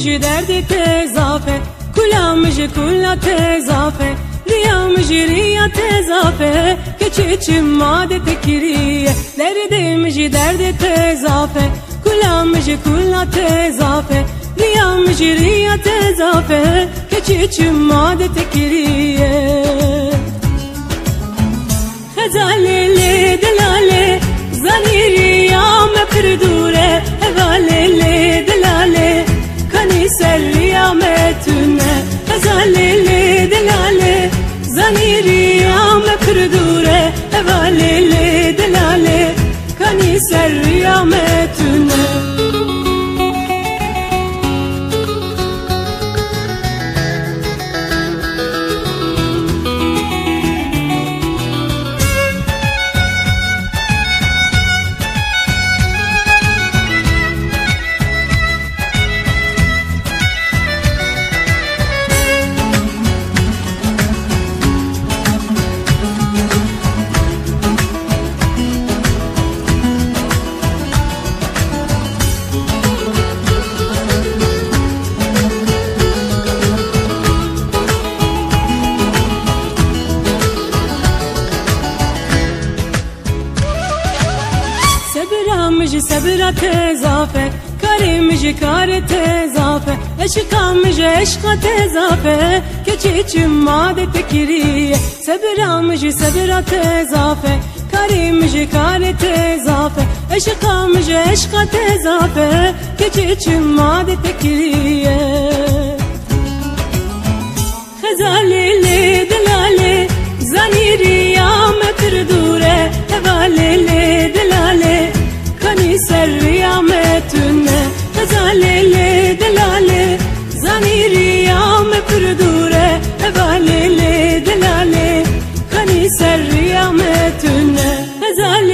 مجي درد تزافه كلا مجي كلا تزافه ريا مجي ريا تزافه كچچم ماده تكريه درد مجي درد تزافه كلا مجي كلا تزافه ريا مجي ريا تزافه كچچم ماده تكريه خزالي دلالي زنيري يا مفردوره غالي دلالي كاني سري يا متونه غزالي دلالي زنيري يا مفردوره غالي دلالي كاني سري يا متونه مجي صبرة تزافه كاري مجي كار تزافه عشقا مجي عشقا تزافه كچچم ماده تكريه صبرة مجي صبرة تزافه كاري مجي كار تزافه عشقا مجي عشقا تزافه كچچم ماده تكريه خزالي دلالي زنيري يا مفردوره غالي دلالي كاني سري يا متونه غزالي دلالي زنيري يا مفردوره غالي دلالي كاني سري يا متونه غزالي